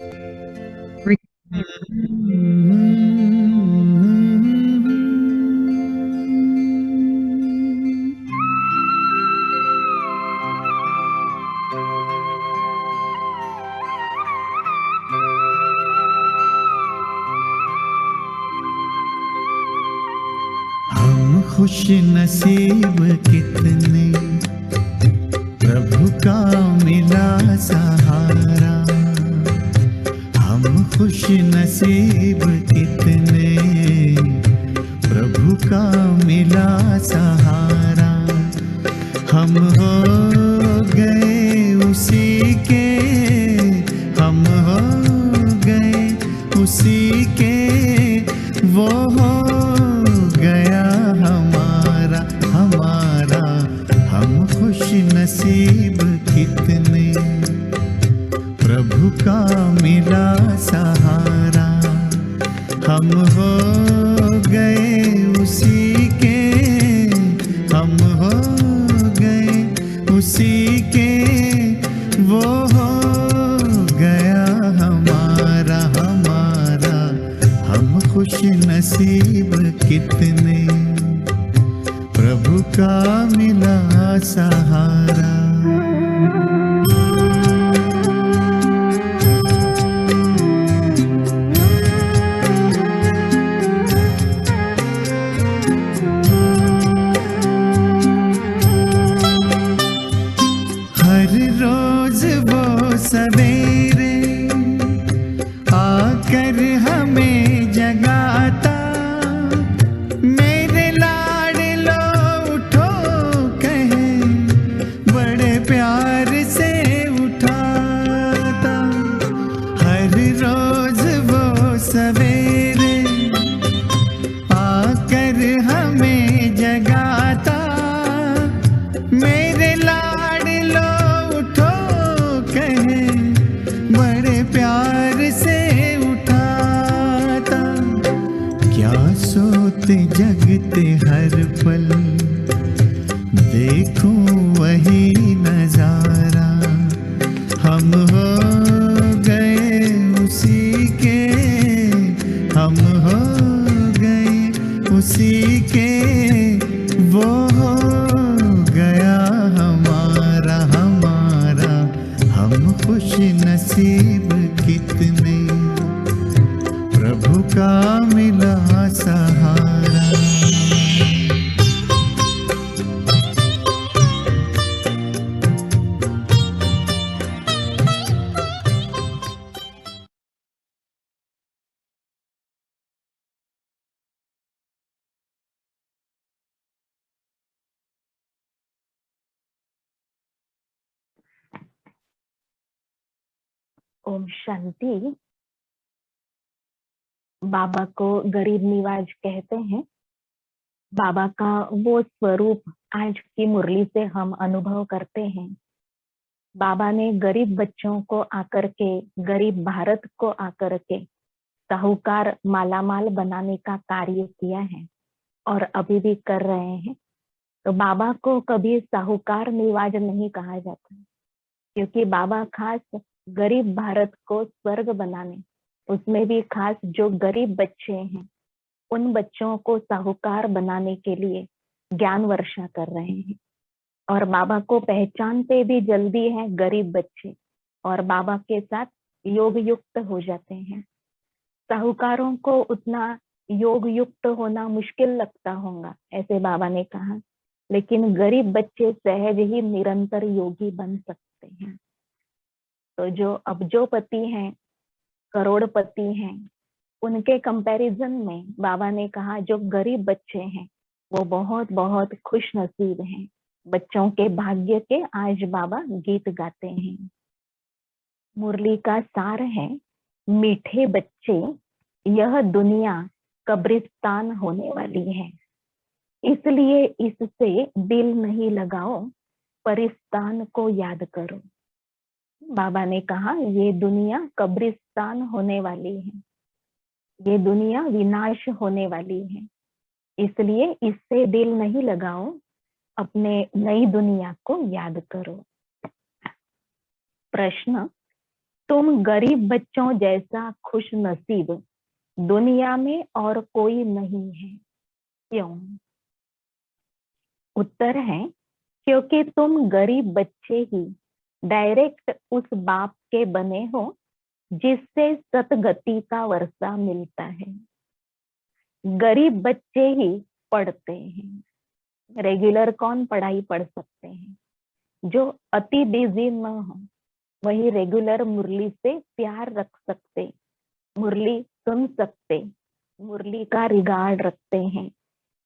Re हम खुश नसीब कितने, प्रभु का मिला सहारा। हम खुश नसीब कितने, प्रभु का मिला सहारा। हम हो गए उसी के, हम हो गए उसी के, वो हो गया हमारा हमारा। हम खुश नसीब कितने, प्रभु का मिला सहारा। हम हो गए उसी के, हम हो गए उसी के, वो हो गया हमारा हमारा। हम खुश नसीब कितने, प्रभु का मिला सहारा। हर रोज वो सवेरे आकर हमें जगाता। मेरे लाडलो उठो कहे, बड़े प्यार से उठाता। हर रोज वो सवेरे आकर हमें जगाता। मेरे लाडलो उठो कहे, बड़े प्यार से उठाता। क्या सोते जगते हर पल, देखूं वही नजारा। हम हो गए उसी के, हम हो गए उसी के, वो हो गया हमारा हमारा। हम खुश नसीब कितने, प्रभु का मिला सहारा। ओम शांति। बाबा को गरीब निवाज कहते हैं। बाबा का वो स्वरूप आज की मुरली से हम अनुभव करते हैं। बाबा ने गरीब बच्चों को आकर के, गरीब भारत को आकर के साहूकार मालामाल बनाने का कार्य किया है और अभी भी कर रहे हैं। तो बाबा को कभी साहूकार निवाज नहीं कहा जाता, क्योंकि बाबा खास गरीब भारत को स्वर्ग बनाने, उसमें भी खास जो गरीब बच्चे हैं उन बच्चों को साहूकार बनाने के लिए ज्ञान वर्षा कर रहे हैं। और बाबा को पहचानते भी जल्दी है गरीब बच्चे, और बाबा के साथ योग युक्त हो जाते हैं। साहूकारों को उतना योग युक्त होना मुश्किल लगता होगा, ऐसे बाबा ने कहा, लेकिन गरीब बच्चे सहज ही निरंतर योगी बन सकते हैं। तो जो अब्जोपति हैं, करोड़पति हैं, उनके कंपैरिजन में बाबा ने कहा जो गरीब बच्चे हैं वो बहुत बहुत खुश नसीब हैं। बच्चों के भाग्य के आज बाबा गीत गाते हैं। मुरली का सार है, मीठे बच्चे यह दुनिया कब्रिस्तान होने वाली है, इसलिए इससे दिल नहीं लगाओ, परिस्तान को याद करो। बाबा ने कहा ये दुनिया कब्रिस्तान होने वाली है, ये दुनिया विनाश होने वाली है, इसलिए इससे दिल नहीं लगाओ, अपने नई दुनिया को याद करो। प्रश्न, तुम गरीब बच्चों जैसा खुश नसीब दुनिया में और कोई नहीं है। क्यों? उत्तर है, क्योंकि तुम गरीब बच्चे ही डायरेक्ट उस बाप के बने हो जिससे सतगति का वर्षा मिलता है। गरीब बच्चे ही पढ़ते हैं। रेगुलर कौन पढ़ाई पढ़ सकते हैं? जो अति बिजी न हो वही रेगुलर मुरली से प्यार रख सकते, मुरली सुन सकते, मुरली का रिगार्ड रखते हैं।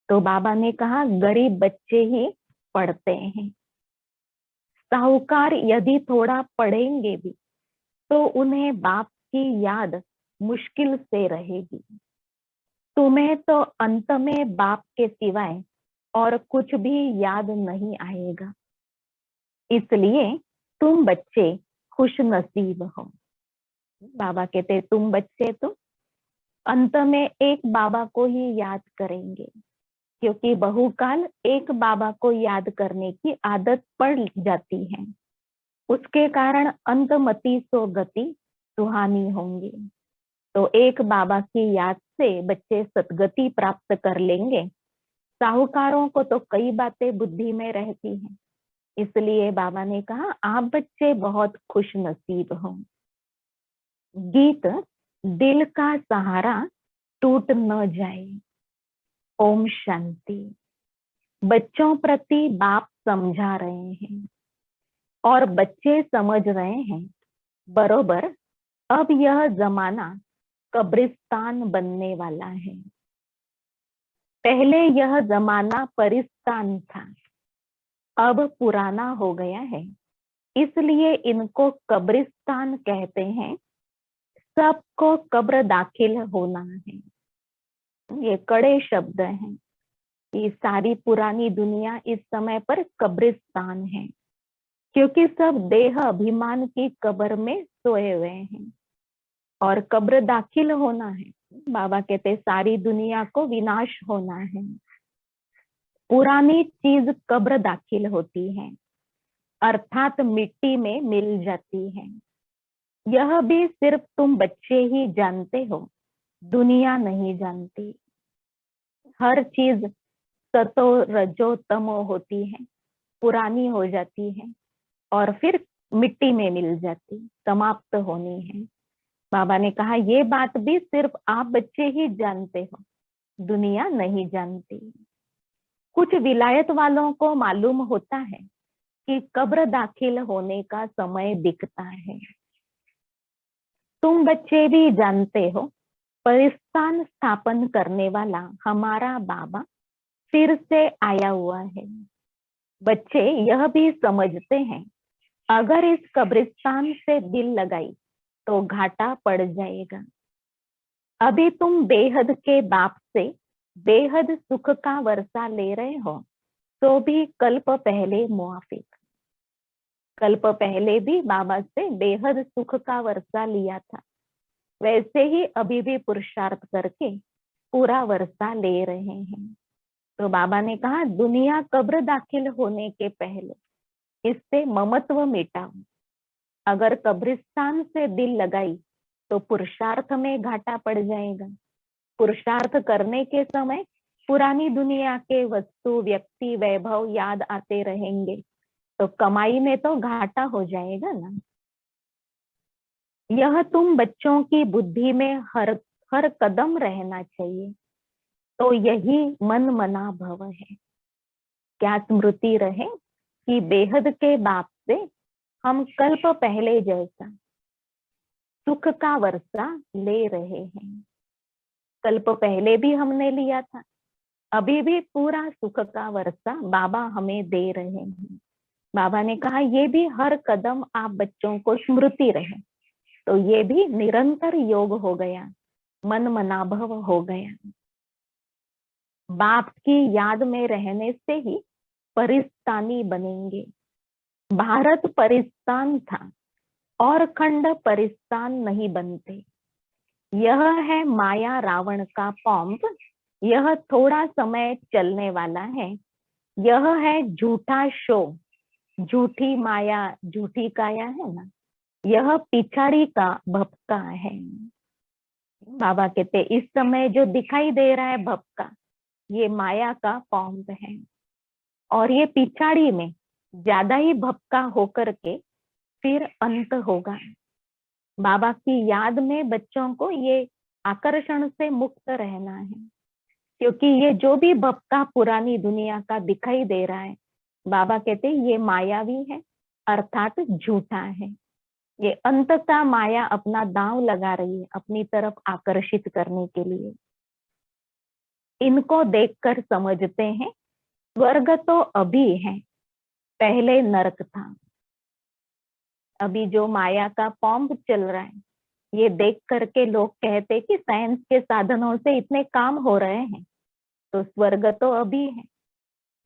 तो बाबा ने कहा गरीब बच्चे ही पढ़ते हैं। साहूकार यदि थोड़ा पढ़ेंगे भी तो उन्हें बाप की याद मुश्किल से रहेगी। तुम्हें तो अंत में बाप के सिवाय और कुछ भी याद नहीं आएगा। इसलिए तुम बच्चे खुश नसीब हो। बाबा कहते तुम बच्चे तो अंत में एक बाबा को ही याद करेंगे, क्योंकि बहुकाल एक बाबा को याद करने की आदत पड़ जाती है। उसके कारण अंतमति सो गति सुहानी होंगी। तो एक बाबा की याद से बच्चे सदगति प्राप्त कर लेंगे। साहूकारों को तो कई बातें बुद्धि में रहती हैं, इसलिए बाबा ने कहा आप बच्चे बहुत खुश नसीब हो। गीत दिल का सहारा टूट न जाए। ओम शांति। बच्चों प्रति बाप समझा रहे हैं और बच्चे समझ रहे हैं बरोबर अब यह जमाना कब्रिस्तान बनने वाला है। पहले यह जमाना परिस्तान था, अब पुराना हो गया है, इसलिए इनको कब्रिस्तान कहते हैं। सबको कब्र दाखिल होना है। ये कड़े शब्द हैं। ये सारी पुरानी दुनिया इस समय पर कब्रिस्तान है, क्योंकि सब देह अभिमान की कब्र में सोए हुए हैं और कब्र दाखिल होना है। बाबा कहते सारी दुनिया को विनाश होना है। पुरानी चीज कब्र दाखिल होती है, अर्थात मिट्टी में मिल जाती है। यह भी सिर्फ तुम बच्चे ही जानते हो, दुनिया नहीं जानती। हर चीज सतो रजो तमो होती है, पुरानी हो जाती है और फिर मिट्टी में मिल जाती, समाप्त होनी है। बाबा ने कहा ये बात भी सिर्फ आप बच्चे ही जानते हो, दुनिया नहीं जानती। कुछ विलायत वालों को मालूम होता है कि कब्र दाखिल होने का समय दिखता है। तुम बच्चे भी जानते हो परिस्थान स्थापन करने वाला हमारा बाबा फिर से आया हुआ है। बच्चे यह भी समझते हैं अगर इस कब्रिस्तान से दिल लगाई तो घाटा पड़ जाएगा। अभी तुम बेहद के बाप से बेहद सुख का वर्षा ले रहे हो, तो भी कल्प पहले मुआफिक। कल्प पहले भी बाबा से बेहद सुख का वर्षा लिया था, वैसे ही अभी भी पुरुषार्थ करके पूरा वर्षा ले रहे हैं। तो बाबा ने कहा दुनिया कब्र दाखिल होने के पहले इससे ममत्व मिटाओ। अगर कब्रिस्तान से दिल लगाई तो पुरुषार्थ में घाटा पड़ जाएगा। पुरुषार्थ करने के समय पुरानी दुनिया के वस्तु व्यक्ति वैभव याद आते रहेंगे, तो कमाई में तो घाटा हो जाएगा ना। यह तुम बच्चों की बुद्धि में हर कदम रहना चाहिए। तो यही मन मना भव है। क्या स्मृति रहे कि बेहद के बाप से हम कल्प पहले जैसा सुख का वर्षा ले रहे हैं। कल्प पहले भी हमने लिया था, अभी भी पूरा सुख का वर्षा बाबा हमें दे रहे हैं। बाबा ने कहा ये भी हर कदम आप बच्चों को स्मृति रहे, तो ये भी निरंतर योग हो गया, मन मनाभव हो गया। बाप की याद में रहने से ही परिस्तानी बनेंगे। भारत परिस्तान था और खंड परिस्तान नहीं बनते। यह है माया रावण का पॉम्प, यह थोड़ा समय चलने वाला है। यह है झूठा शो, झूठी माया झूठी काया है ना, यह पिछाड़ी का भपका है। बाबा कहते इस समय जो दिखाई दे रहा है भपका, ये माया का पॉम्प है, और ये पिछाड़ी में ज्यादा ही भपका होकर के फिर अंत होगा। बाबा की याद में बच्चों को ये आकर्षण से मुक्त रहना है, क्योंकि ये जो भी भपका पुरानी दुनिया का दिखाई दे रहा है, बाबा कहते ये मायावी है, अर्थात झूठा है। ये अंत का माया अपना दांव लगा रही है अपनी तरफ आकर्षित करने के लिए। इनको देखकर समझते हैं स्वर्ग तो अभी है, पहले नरक था। अभी जो माया का पॉम्प चल रहा है, ये देख करके लोग कहते कि साइंस के साधनों से इतने काम हो रहे हैं, तो स्वर्ग तो अभी है।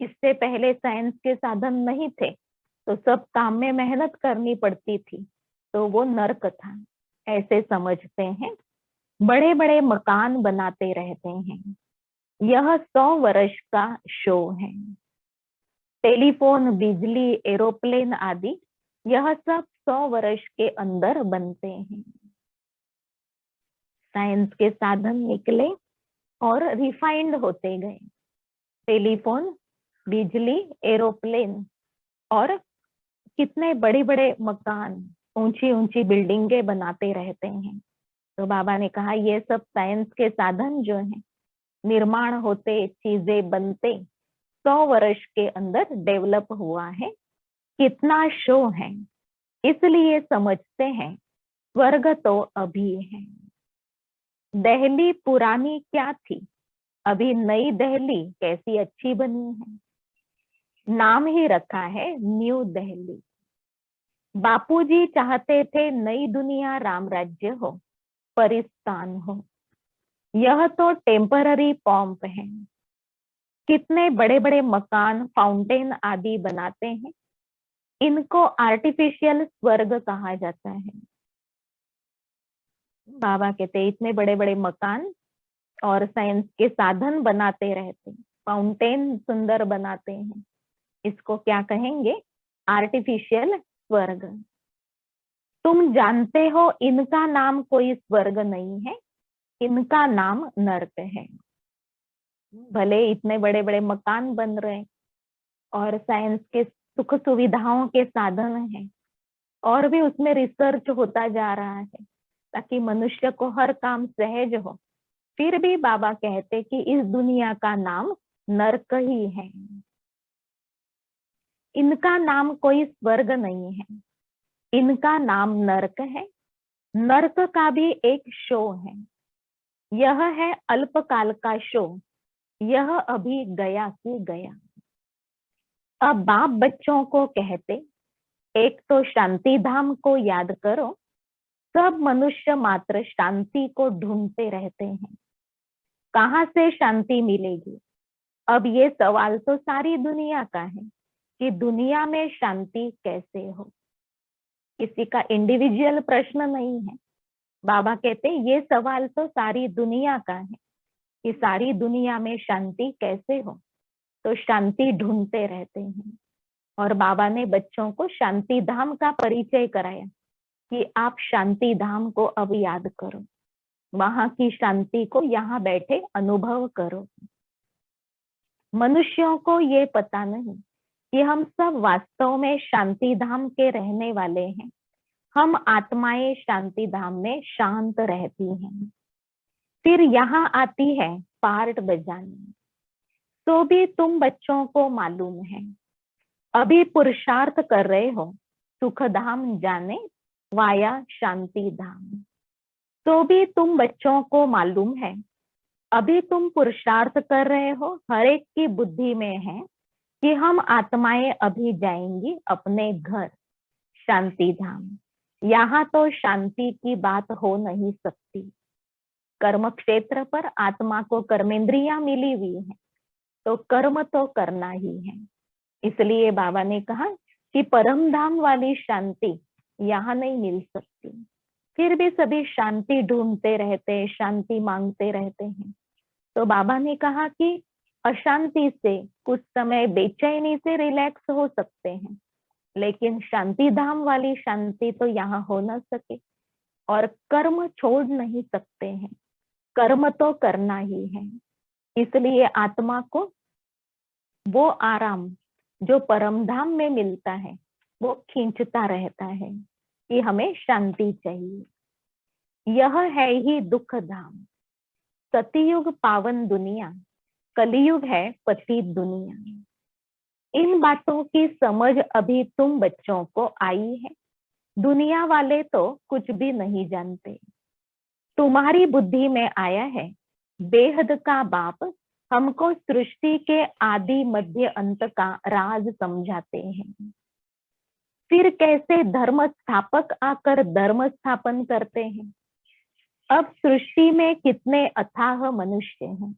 इससे पहले साइंस के साधन नहीं थे, तो सब काम में मेहनत करनी पड़ती थी, तो वो नर्क था। ऐसे समझते हैं, बड़े बड़े मकान बनाते रहते हैं। यह 100 वर्ष का शो है। टेलीफोन, बिजली, एरोप्लेन आदि, यह सब 100 वर्ष के अंदर बनते हैं। साइंस के साधन निकले और रिफाइंड होते गए। टेलीफोन, बिजली, एरोप्लेन और कितने बड़े बड़े मकान, ऊंची ऊंची बिल्डिंगें बनाते रहते हैं। तो बाबा ने कहा ये सब साइंस के साधन जो हैं, निर्माण होते, चीजें बनते 100 वर्ष के अंदर डेवलप हुआ है। कितना शो है, इसलिए समझते हैं स्वर्ग तो अभी है। दिल्ली पुरानी क्या थी, अभी नई दिल्ली कैसी अच्छी बनी है। नाम ही रखा है न्यू दिल्ली। बापूजी चाहते थे नई दुनिया राम राज्य हो, परिस्तान हो। यह तो टेम्पररी पॉम्प है। कितने बड़े बड़े मकान, फाउंटेन आदि बनाते हैं, इनको आर्टिफिशियल स्वर्ग कहा जाता है। बाबा कहते हैं इतने बड़े बड़े मकान और साइंस के साधन बनाते रहते हैं, फाउंटेन सुंदर बनाते हैं, इसको क्या कहेंगे, आर्टिफिशियल स्वर्ग। तुम जानते हो इनका नाम कोई स्वर्ग नहीं है, इनका नाम नर्क है। भले इतने बड़े बड़े मकान बन रहे हैं और साइंस के सुख सुविधाओं के साधन हैं, और भी उसमें रिसर्च होता जा रहा है ताकि मनुष्य को हर काम सहज हो, फिर भी बाबा कहते कि इस दुनिया का नाम नरक ही है। इनका नाम कोई स्वर्ग नहीं है, इनका नाम नरक है। नरक का भी एक शो है। यह है अल्पकाल का शो, यह अभी गया की गया। अब बाप बच्चों को कहते, एक तो शांति धाम को याद करो। सब मनुष्य मात्र शांति को ढूंढते रहते हैं, कहाँ से शांति मिलेगी। अब ये सवाल तो सारी दुनिया का है कि दुनिया में शांति कैसे हो। किसी का इंडिविजुअल प्रश्न नहीं है। बाबा कहते ये सवाल तो सारी दुनिया का है कि सारी दुनिया में शांति कैसे हो। तो शांति ढूंढते रहते हैं, और बाबा ने बच्चों को शांति धाम का परिचय कराया कि आप शांति धाम को अब याद करो, वहां की शांति को यहाँ बैठे अनुभव करो। मनुष्यों को ये पता नहीं कि हम सब वास्तव में शांति धाम के रहने वाले हैं। हम आत्माएं शांति धाम में शांत रहती हैं। फिर यहाँ आती है पार्ट बजाने। तो भी तुम बच्चों को मालूम है, अभी पुरुषार्थ कर रहे हो सुख धाम जाने वाया शांति धाम। तो भी तुम बच्चों को मालूम है, अभी तुम पुरुषार्थ कर रहे हो, हर एक की बुद्धि में है कि हम आत्माएं अभी जाएंगी अपने घर शांति धाम। यहाँ तो शांति की बात हो नहीं सकती। कर्म क्षेत्र पर आत्मा को कर्मेंद्रियां मिली हुई है, तो कर्म तो करना ही है। इसलिए बाबा ने कहा कि परम धाम वाली शांति यहाँ नहीं मिल सकती। फिर भी सभी शांति ढूंढते रहते, शांति मांगते रहते हैं। तो बाबा ने कहा कि अशांति से कुछ समय बेचैनी से रिलैक्स हो सकते हैं, लेकिन शांति धाम वाली शांति तो यहाँ हो न सके, और कर्म छोड़ नहीं सकते हैं, कर्म तो करना ही है। इसलिए आत्मा को वो आराम जो परम धाम में मिलता है वो खींचता रहता है कि हमें शांति चाहिए। यह है ही दुख धाम। सतयुग पावन दुनिया, कलयुग है पतित दुनिया। इन बातों की समझ अभी तुम बच्चों को आई है। दुनिया वाले तो कुछ भी नहीं जानते। तुम्हारी बुद्धि में आया है बेहद का बाप हमको सृष्टि के आदि मध्य अंत का राज समझाते हैं। फिर कैसे धर्म स्थापक आकर धर्म स्थापन करते हैं। अब सृष्टि में कितने अथाह मनुष्य हैं।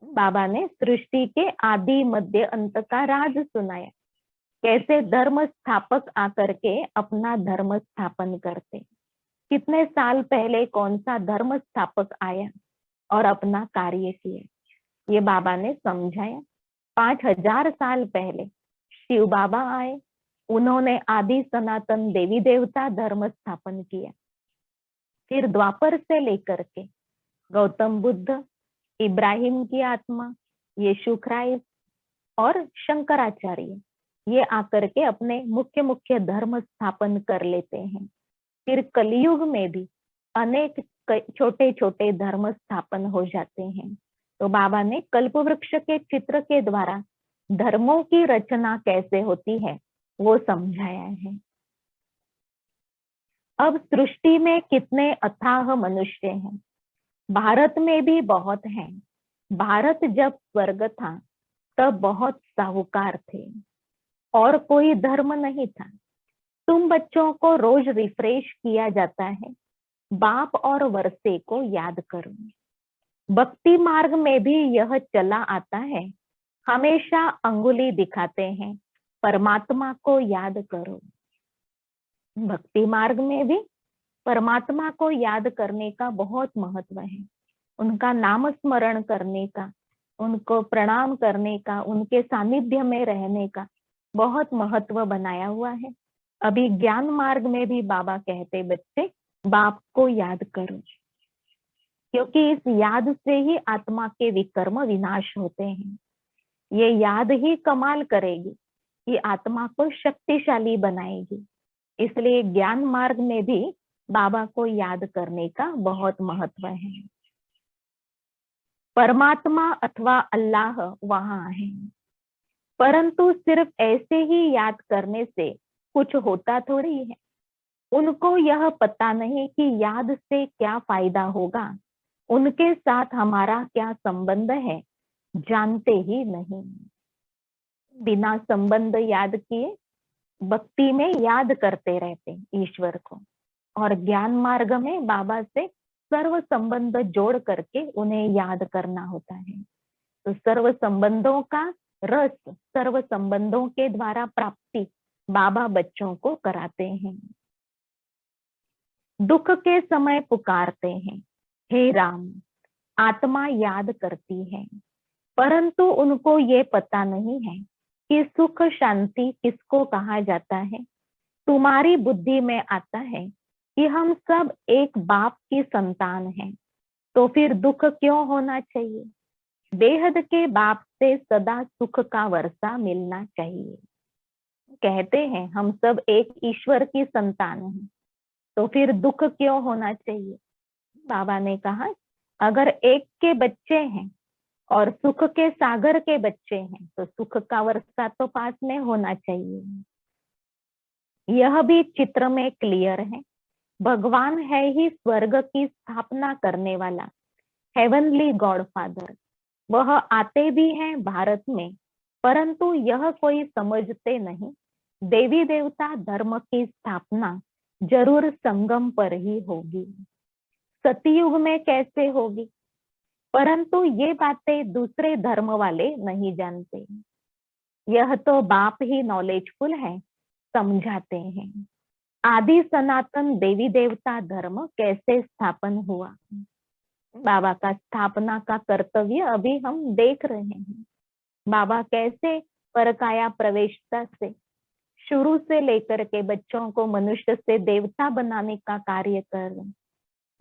बाबा ने सृष्टि के आदि मध्य अंत का राज सुनाया, कैसे धर्म स्थापक आकर के अपना धर्म स्थापन करते। कितने साल पहले कौन सा धर्म स्थापक आया और अपना कार्य किया, ये बाबा ने समझाया। 5000 साल पहले शिव बाबा आए, उन्होंने आदि सनातन देवी देवता धर्म स्थापन किया। फिर द्वापर से लेकर के गौतम बुद्ध, इब्राहिम की आत्मा, यीशु क्राइस्ट और शंकराचार्य, ये आकर के अपने मुख्य मुख्य धर्म स्थापन कर लेते हैं। फिर कलयुग में भी अनेक छोटे छोटे धर्म स्थापन हो जाते हैं। तो बाबा ने कल्प वृक्ष के चित्र के द्वारा धर्मों की रचना कैसे होती है वो समझाया है। अब सृष्टि में कितने अथाह मनुष्य हैं। भारत में भी बहुत हैं। भारत जब स्वर्ग था तब बहुत साहूकार थे और कोई धर्म नहीं था। तुम बच्चों को रोज रिफ्रेश किया जाता है, बाप और वर्षे को याद करो। भक्ति मार्ग में भी यह चला आता है, हमेशा अंगुली दिखाते हैं, परमात्मा को याद करो। भक्ति मार्ग में भी परमात्मा को याद करने का बहुत महत्व है, उनका नाम स्मरण करने का, उनको प्रणाम करने का, उनके सानिध्य में रहने का बहुत महत्व बनाया हुआ है। अभी ज्ञान मार्ग में भी बाबा कहते बच्चे बाप को याद करो, क्योंकि इस याद से ही आत्मा के विकर्म विनाश होते हैं। ये याद ही कमाल करेगी, ये आत्मा को शक्तिशाली बनाएगी। इसलिए ज्ञान मार्ग में भी बाबा को याद करने का बहुत महत्व है। परमात्मा अथवा अल्लाह वहां है, परंतु सिर्फ ऐसे ही याद करने से कुछ होता थोड़ी है। उनको यह पता नहीं कि याद से क्या फायदा होगा, उनके साथ हमारा क्या संबंध है, जानते ही नहीं। बिना संबंध याद किए भक्ति में याद करते रहते ईश्वर को, और ज्ञान मार्ग में बाबा से सर्व संबंध जोड़ करके उन्हें याद करना होता है। तो सर्व संबंधों का रस, सर्व संबंधों के द्वारा प्राप्ति बाबा बच्चों को कराते हैं। दुख के समय पुकारते हैं, हे राम। आत्मा याद करती है, परंतु उनको ये पता नहीं है कि सुख शांति किसको कहा जाता है। तुम्हारी बुद्धि में आता है कि हम सब एक बाप की संतान हैं, तो फिर दुख क्यों होना चाहिए। बेहद के बाप से सदा सुख का वर्षा मिलना चाहिए। कहते हैं हम सब एक ईश्वर की संतान हैं, तो फिर दुख क्यों होना चाहिए। बाबा ने कहा अगर एक के बच्चे हैं और सुख के सागर के बच्चे हैं तो सुख का वर्षा तो पास में होना चाहिए। यह भी चित्र में क्लियर है। भगवान है ही स्वर्ग की स्थापना करने वाला, हेवनली गॉड फादर। वह आते भी हैं भारत में, परंतु यह कोई समझते नहीं। देवी देवता धर्म की स्थापना जरूर संगम पर ही होगी। सतयुग में कैसे होगी, परंतु ये बातें दूसरे धर्म वाले नहीं जानते। यह तो बाप ही नॉलेजफुल है, समझाते हैं। आदि सनातन देवी देवता धर्म कैसे स्थापन हुआ। बाबा का स्थापना का कर्तव्य अभी हम देख रहे हैं। बाबा कैसे परकाया प्रवेशता से शुरू से लेकर के बच्चों को मनुष्य से देवता बनाने का कार्य कर रहे हैं।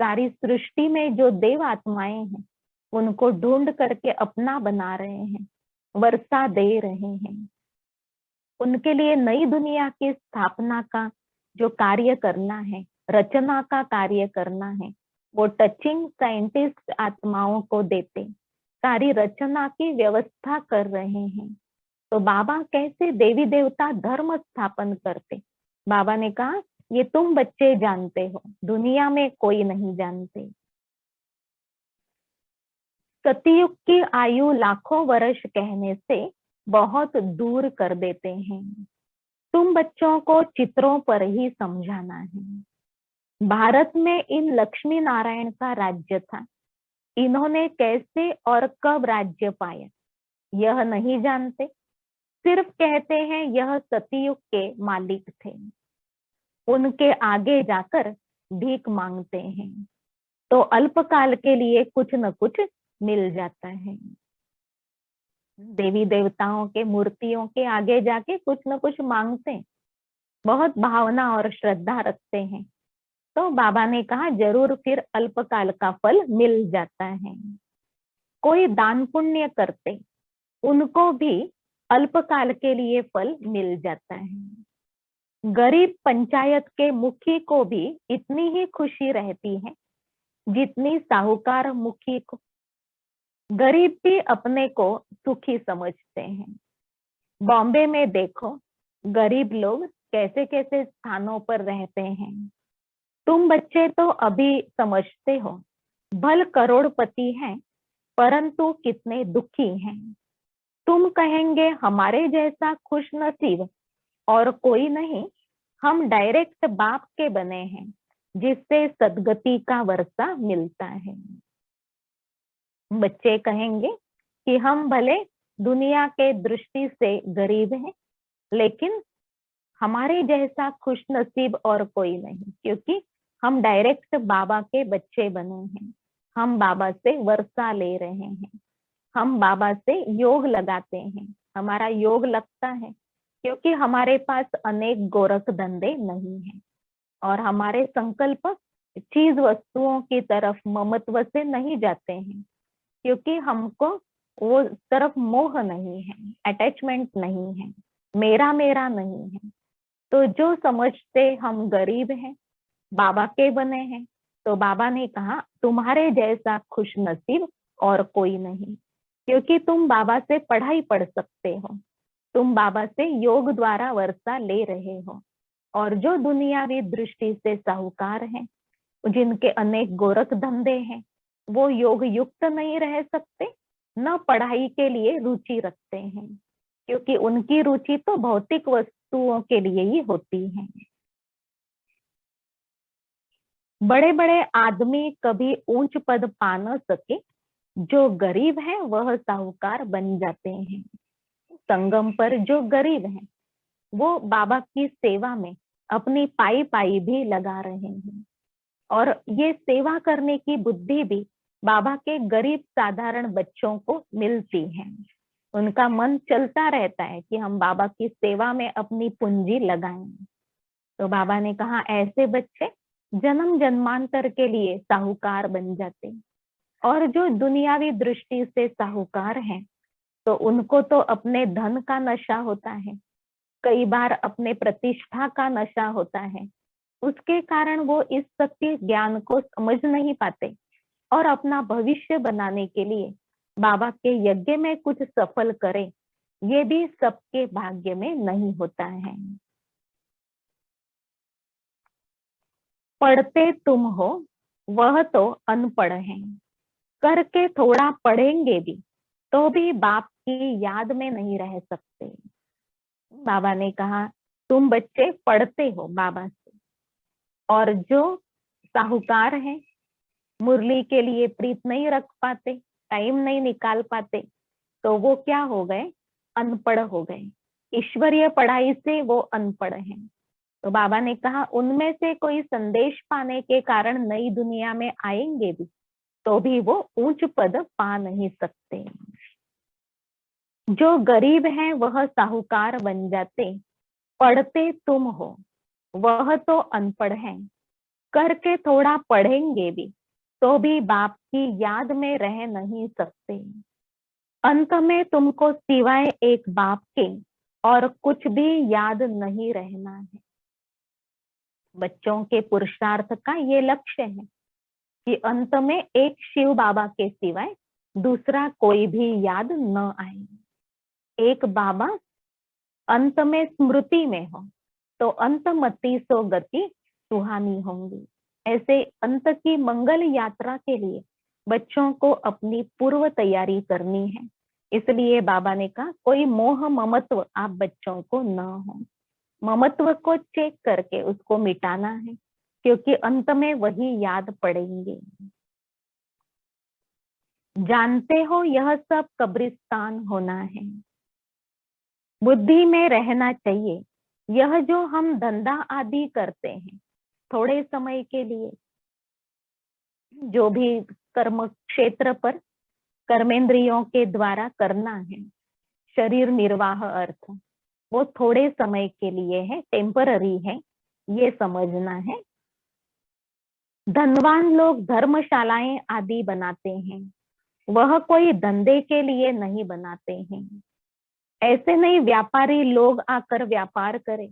सारी सृष्टि में जो देव आत्माएं हैं उनको ढूंढ करके अपना बना रहे हैं, वर्षा दे रहे हैं। उनके लिए नई दुनिया की स्थापना का जो कार्य करना है, रचना का कार्य करना है, वो टचिंग साइंटिस्ट आत्माओं को देते, सारी रचना की व्यवस्था कर रहे हैं। तो बाबा कैसे देवी देवता धर्म स्थापन करते? बाबा ने कहा ये तुम बच्चे जानते हो, दुनिया में कोई नहीं जानते। सतयुग की आयु लाखों वर्ष कहने से बहुत दूर कर देते हैं। तुम बच्चों को चित्रों पर ही समझाना है। भारत में इन लक्ष्मी नारायण का राज्य था, इन्होंने कैसे और कब राज्य पाया यह नहीं जानते, सिर्फ कहते हैं यह सतयुग के मालिक थे। उनके आगे जाकर भीख मांगते हैं तो अल्पकाल के लिए कुछ न कुछ मिल जाता है। देवी देवताओं के मूर्तियों के आगे जाके कुछ न कुछ मांगते हैं, बहुत भावना और श्रद्धा रखते हैं, तो बाबा ने कहा जरूर फिर अल्पकाल का फल मिल जाता है। कोई दान पुण्य करते, उनको भी अल्पकाल के लिए फल मिल जाता है। गरीब पंचायत के मुखी को भी इतनी ही खुशी रहती है जितनी साहूकार मुखी को। गरीब भी अपने को सुखी समझते हैं। बॉम्बे में देखो गरीब लोग कैसे कैसे स्थानों पर रहते हैं। तुम बच्चे तो अभी समझते हो, भल करोड़पति हैं परंतु कितने दुखी हैं। तुम कहेंगे हमारे जैसा खुश नसीब और कोई नहीं, हम डायरेक्ट बाप के बने हैं जिससे सदगति का वर्षा मिलता है। बच्चे कहेंगे कि हम भले दुनिया के दृष्टि से गरीब हैं, लेकिन हमारे जैसा खुश नसीब और कोई नहीं, क्योंकि हम डायरेक्ट बाबा के बच्चे बने हैं। हम बाबा से वर्षा ले रहे हैं, हम बाबा से योग लगाते हैं। हमारा योग लगता है क्योंकि हमारे पास अनेक गोरख धंधे नहीं है और हमारे संकल्प चीज वस्तुओं की तरफ ममत्व से नहीं जाते हैं, क्योंकि हमको वो तरफ मोह नहीं है, अटैचमेंट नहीं है, मेरा मेरा नहीं है। तो जो समझते हम गरीब हैं, बाबा के बने हैं, तो बाबा ने कहा तुम्हारे जैसा खुश नसीब और कोई नहीं, क्योंकि तुम बाबा से पढ़ाई पढ़ सकते हो, तुम बाबा से योग द्वारा वर्षा ले रहे हो। और जो दुनियावी दृष्टि से साहूकार हैं, जिनके अनेक गोरख धंधे हैं, वो योग युक्त नहीं रह सकते, न पढ़ाई के लिए रुचि रखते हैं, क्योंकि उनकी रुचि तो भौतिक वस्तुओं के लिए ही होती है। बड़े बड़े आदमी कभी ऊंच पद पा न सके, जो गरीब है वह साहूकार बन जाते हैं। संगम पर जो गरीब हैं वो बाबा की सेवा में अपनी पाई पाई भी लगा रहे हैं, और ये सेवा करने की बुद्धि भी बाबा के गरीब साधारण बच्चों को मिलती है। उनका मन चलता रहता है कि हम बाबा की सेवा में अपनी पूंजी लगाएं। तो बाबा ने कहा ऐसे बच्चे जन्म जन्मांतर के लिए साहूकार बन जाते, और जो दुनियावी दृष्टि से साहूकार हैं तो उनको तो अपने धन का नशा होता है, कई बार अपने प्रतिष्ठा का नशा होता है। उसके कारण वो इस सत्य ज्ञान को समझ नहीं पाते और अपना भविष्य बनाने के लिए बाबा के यज्ञ में कुछ सफल करे, ये भी सबके भाग्य में नहीं होता है। पढ़ते तुम हो वह तो अनपढ़ है, करके थोड़ा पढ़ेंगे भी तो भी बाप की याद में नहीं रह सकते। बाबा ने कहा तुम बच्चे पढ़ते हो बाबा से, और जो साहूकार हैं मुरली के लिए प्रीत नहीं रख पाते, टाइम नहीं निकाल पाते, तो वो क्या हो गए, अनपढ़ हो गए। ईश्वरीय पढ़ाई से वो अनपढ़ हैं। तो बाबा ने कहा उनमें से कोई संदेश पाने के कारण नई दुनिया में आएंगे भी तो भी वो ऊंच पद पा नहीं सकते। जो गरीब हैं वह साहूकार बन जाते, पढ़ते तुम हो, वह तो अनपढ़ है, करके थोड़ा पढ़ेंगे भी तो भी बाप की याद में रह नहीं सकते। अंत में तुमको सिवाय एक बाप के और कुछ भी याद नहीं रहना है। बच्चों के पुरुषार्थ का ये लक्ष्य है कि अंत में एक शिव बाबा के सिवाय दूसरा कोई भी याद न आए। एक बाबा अंत में स्मृति में हो तो अंतमति सो गति सुहानी होंगी। ऐसे अंत की मंगल यात्रा के लिए बच्चों को अपनी पूर्व तैयारी करनी है। इसलिए बाबा ने कहा कोई मोह ममत्व आप बच्चों को न हो, ममत्व को चेक करके उसको मिटाना है, क्योंकि अंत में वही याद पड़ेंगे। जानते हो यह सब कब्रिस्तान होना है, बुद्धि में रहना चाहिए। यह जो हम धंधा आदि करते हैं थोड़े समय के लिए, जो भी कर्म क्षेत्र पर कर्मेंद्रियों के द्वारा करना है, शरीर निर्वाह अर्थ, वो थोड़े समय के लिए है, टेम्पररी है, ये समझना है। धनवान लोग धर्मशालाएं आदि बनाते हैं, वह कोई धंधे के लिए नहीं बनाते हैं। ऐसे नहीं व्यापारी लोग आकर व्यापार करें।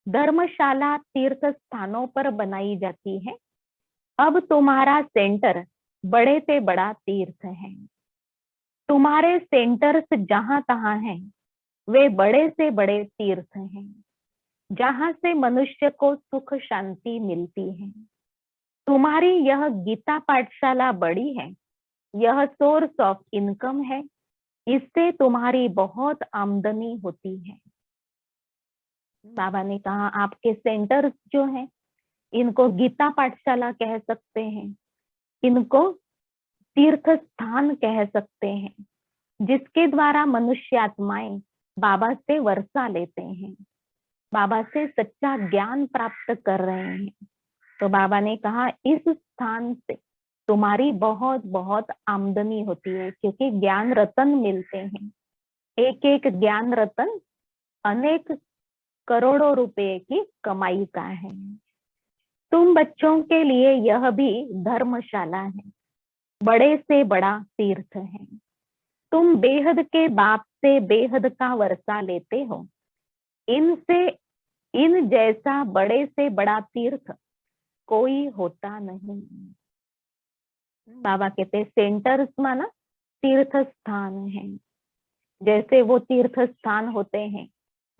धर्मशाला तीर्थ स्थानों पर बनाई जाती है। अब तुम्हारा सेंटर बड़े से बड़ा तीर्थ है। तुम्हारे सेंटर्स जहां तहां हैं वे बड़े से बड़े तीर्थ हैं, जहां से मनुष्य को सुख शांति मिलती है। तुम्हारी यह गीता पाठशाला बड़ी है, यह सोर्स ऑफ इनकम है, इससे तुम्हारी बहुत आमदनी होती है। बाबा ने कहा आपके सेंटर्स जो हैं इनको गीता पाठशाला कह सकते हैं, इनको तीर्थ स्थान कह सकते हैं, जिसके द्वारा मनुष्य आत्माएं बाबा से वर्षा लेते हैं, बाबा से सच्चा ज्ञान प्राप्त कर रहे हैं। तो बाबा ने कहा इस स्थान से तुम्हारी बहुत बहुत आमदनी होती है, क्योंकि ज्ञान रतन मिलते हैं। एक एक ज्ञान रतन अनेक करोड़ों रुपए की कमाई का है। तुम बच्चों के लिए यह भी धर्मशाला है, बड़े से बड़ा तीर्थ है। तुम बेहद के बाप से बेहद का वर्षा लेते हो। इनसे इन जैसा बड़े से बड़ा तीर्थ कोई होता नहीं। बाबा कहते सेंटर्स माना तीर्थ स्थान है। जैसे वो तीर्थ स्थान होते हैं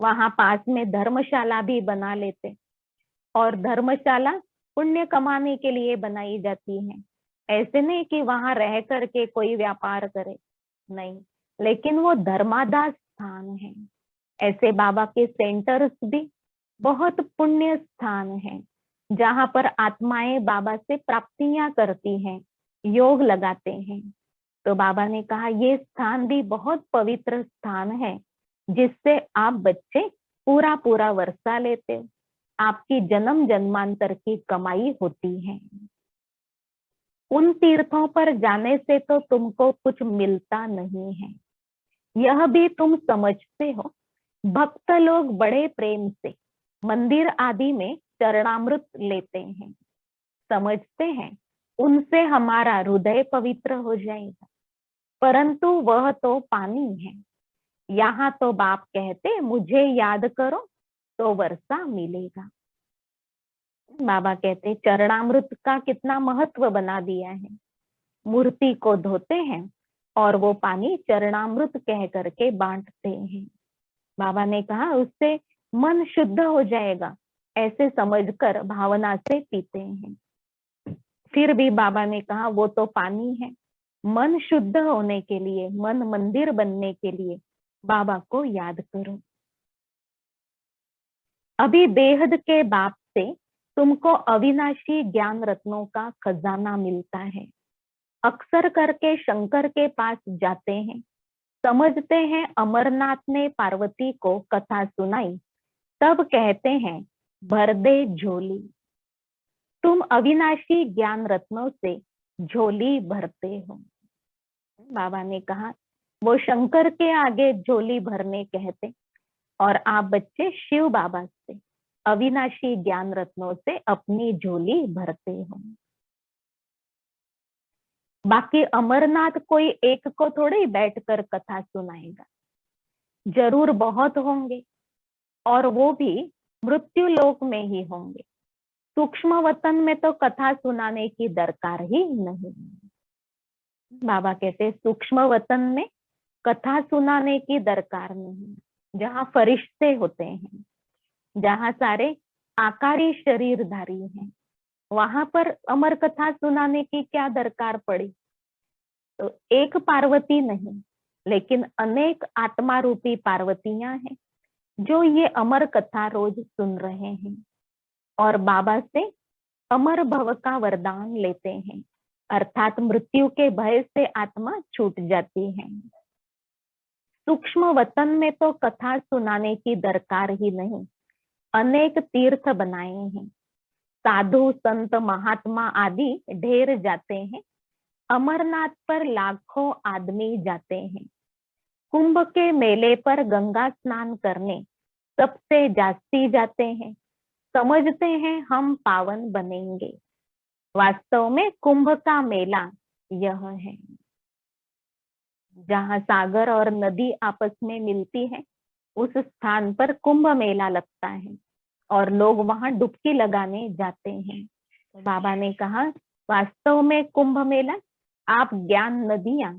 वहां पास में धर्मशाला भी बना लेते, और धर्मशाला पुण्य कमाने के लिए बनाई जाती है। ऐसे नहीं कि वहां रह करके कोई व्यापार करे, नहीं, लेकिन वो धर्मादास स्थान है। ऐसे बाबा के सेंटर्स भी बहुत पुण्य स्थान है, जहां पर आत्माएं बाबा से प्राप्तियां करती हैं, योग लगाते हैं। तो बाबा ने कहा ये स्थान भी बहुत पवित्र स्थान है, जिससे आप बच्चे पूरा पूरा वर्षा लेते हो, आपकी जन्म जन्मांतर की कमाई होती है। उन तीर्थों पर जाने से तो तुमको कुछ मिलता नहीं है, यह भी तुम समझते हो। भक्त लोग बड़े प्रेम से मंदिर आदि में चरणामृत लेते हैं, समझते हैं उनसे हमारा हृदय पवित्र हो जाएगा, परंतु वह तो पानी है। यहाँ तो बाप कहते मुझे याद करो तो वर्षा मिलेगा। बाबा कहते चरणामृत का कितना महत्व बना दिया है। मूर्ति को धोते हैं और वो पानी चरणामृत कह करके बांटते हैं। बाबा ने कहा उससे मन शुद्ध हो जाएगा, ऐसे समझकर भावना से पीते हैं। फिर भी बाबा ने कहा वो तो पानी है। मन शुद्ध होने के लिए, मन मंदिर बनने के लिए बाबा को याद करो। अभी बेहद के बाप से तुमको अविनाशी ज्ञान रत्नों का खजाना मिलता है। अक्सर करके शंकर के पास जाते हैं, समझते हैं अमरनाथ ने पार्वती को कथा सुनाई, तब कहते हैं भर दे झोली। तुम अविनाशी ज्ञान रत्नों से झोली भरते हो। बाबा ने कहा वो शंकर के आगे झोली भरने कहते, और आप बच्चे शिव बाबा से अविनाशी ज्ञान रत्नों से अपनी झोली भरते हो। बाकी अमरनाथ कोई एक को थोड़े ही बैठकर कथा सुनाएगा, जरूर बहुत होंगे, और वो भी मृत्यु लोक में ही होंगे। सूक्ष्म वतन में तो कथा सुनाने की दरकार ही नहीं। बाबा कहते हैं सूक्ष्म वतन में कथा सुनाने की दरकार नहीं, जहाँ फरिश्ते होते हैं, जहाँ सारे आकारी शरीरधारी हैं, वहां पर अमर कथा सुनाने की क्या दरकार पड़ी। तो एक पार्वती नहीं, लेकिन अनेक आत्मा रूपी पार्वतियां हैं जो ये अमर कथा रोज सुन रहे हैं और बाबा से अमर भव का वरदान लेते हैं, अर्थात मृत्यु के भय से आत्मा छूट जाती है। सूक्ष्म वतन में तो कथा सुनाने की दरकार ही नहीं, अनेक तीर्थ बनाए हैं, साधु संत महात्मा आदि ढेर जाते हैं, अमरनाथ पर लाखों आदमी जाते हैं, कुंभ के मेले पर गंगा स्नान करने सबसे जास्ती जाते हैं, समझते हैं हम पावन बनेंगे। वास्तव में कुंभ का मेला यह है, जहाँ सागर और नदी आपस में मिलती है, उस स्थान पर कुंभ मेला लगता है और लोग वहां डुबकी लगाने जाते हैं। तो बाबा ने कहा वास्तव में कुंभ मेला आप ज्ञान नदियां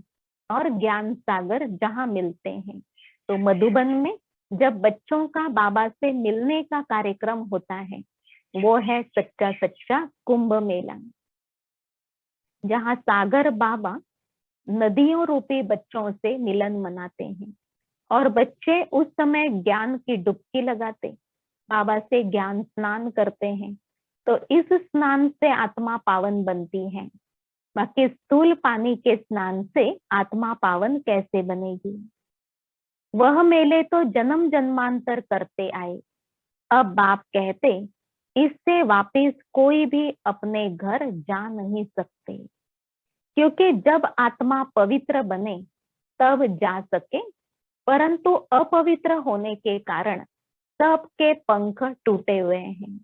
और ज्ञान सागर जहाँ मिलते हैं। तो मधुबन में जब बच्चों का बाबा से मिलने का कार्यक्रम होता है, वो है सच्चा सच्चा कुंभ मेला, जहाँ सागर बाबा नदियों रूपी बच्चों से मिलन मनाते हैं और बच्चे उस समय ज्ञान की डुबकी लगाते, बाबा से ज्ञान स्नान करते हैं। तो इस स्नान से आत्मा पावन बनती है, बाकी स्थूल पानी के स्नान से आत्मा पावन कैसे बनेगी। वह मेले तो जन्म जन्मांतर करते आए, अब बाप कहते इससे वापिस कोई भी अपने घर जा नहीं सकते, क्योंकि जब आत्मा पवित्र बने तब जा सके, परंतु अपवित्र होने के कारण सबके पंख टूटे हुए हैं।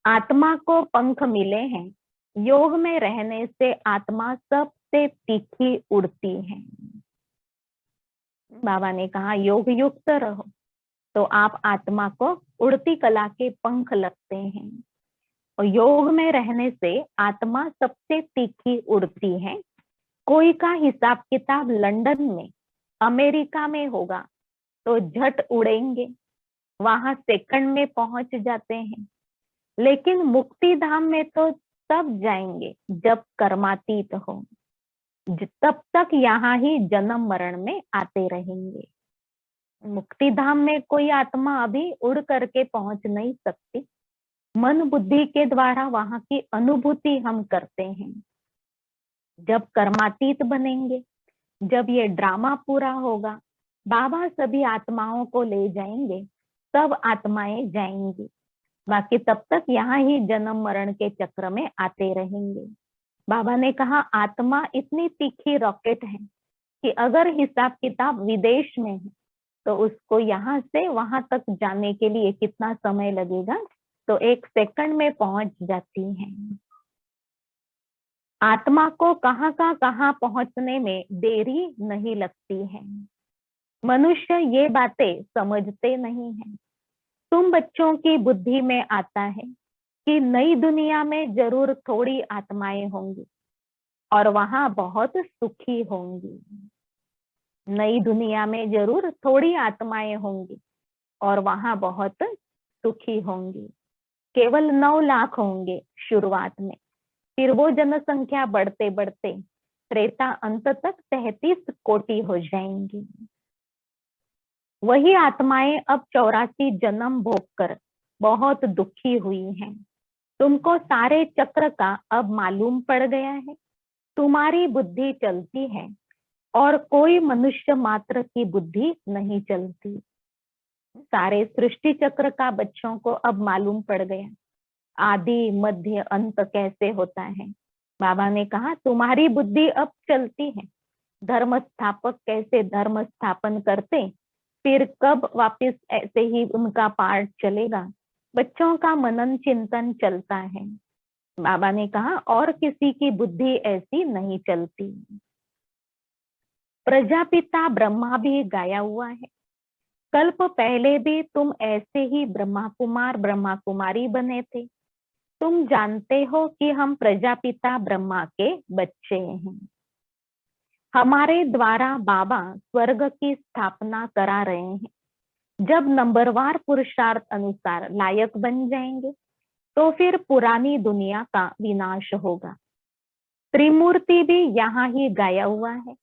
आत्मा को पंख मिले हैं, योग में रहने से आत्मा सबसे तीखी उड़ती है। बाबा ने कहा योग युक्त रहो तो आप आत्मा को उड़ती कला के पंख लगते हैं, और योग में रहने से आत्मा सबसे तीखी उड़ती है। कोई का हिसाब किताब लंदन में, अमेरिका में होगा तो झट उड़ेंगे, वहां सेकंड में पहुंच जाते हैं, लेकिन मुक्ति धाम में तो तब जाएंगे जब कर्मातीत हो, तब तक यहाँ ही जन्म मरण में आते रहेंगे। मुक्ति धाम में कोई आत्मा अभी उड़ करके पहुंच नहीं सकती, मन बुद्धि के द्वारा वहां की अनुभूति हम करते हैं। जब कर्मातीत बनेंगे, जब ये ड्रामा पूरा होगा, बाबा सभी आत्माओं को ले जाएंगे, तब आत्माएं जाएंगी, बाकी तब तक यहाँ ही जन्म मरण के चक्र में आते रहेंगे। बाबा ने कहा आत्मा इतनी तीखी रॉकेट है कि अगर हिसाब किताब विदेश में है तो उसको यहाँ से वहां तक जाने के लिए कितना समय लगेगा, तो 1 सेकंड में पहुंच जाती है। आत्मा को कहाँ का कहाँ पहुंचने में देरी नहीं लगती है। मनुष्य ये बातें समझते नहीं है। तुम बच्चों की बुद्धि में आता है कि नई दुनिया में जरूर थोड़ी आत्माएं होंगी और वहां बहुत सुखी होंगी। नई दुनिया में जरूर थोड़ी आत्माएं होंगी और वहां बहुत सुखी होंगी। केवल 9 लाख होंगे शुरुआत में, फिर वो जनसंख्या बढ़ते बढ़ते त्रेता अंत तक 33 कोटि हो जाएंगी। वही आत्माएं अब 84 जन्म भोग कर बहुत दुखी हुई हैं। तुमको सारे चक्र का अब मालूम पड़ गया है, तुम्हारी बुद्धि चलती है और कोई मनुष्य मात्र की बुद्धि नहीं चलती। सारे सृष्टि चक्र का बच्चों को अब मालूम पड़ गया, आदि मध्य अंत कैसे होता है। बाबा ने कहा तुम्हारी बुद्धि अब चलती है, धर्म स्थापक कैसे धर्म स्थापन करते फिर कब वापस ऐसे ही उनका पाठ चलेगा? बच्चों का मनन चिंतन चलता है। बाबा ने कहा और किसी की बुद्धि ऐसी नहीं चलती। प्रजापिता ब्रह्मा भी गाया हुआ है, कल्प पहले भी तुम ऐसे ही ब्रह्मा कुमार ब्रह्मा कुमारी बने थे। तुम जानते हो कि हम प्रजापिता ब्रह्मा के बच्चे हैं। हमारे द्वारा बाबा स्वर्ग की स्थापना करा रहे हैं। जब नंबरवार पुरुषार्थ अनुसार लायक बन जाएंगे तो फिर पुरानी दुनिया का विनाश होगा। त्रिमूर्ति भी यहाँ ही गाया हुआ है।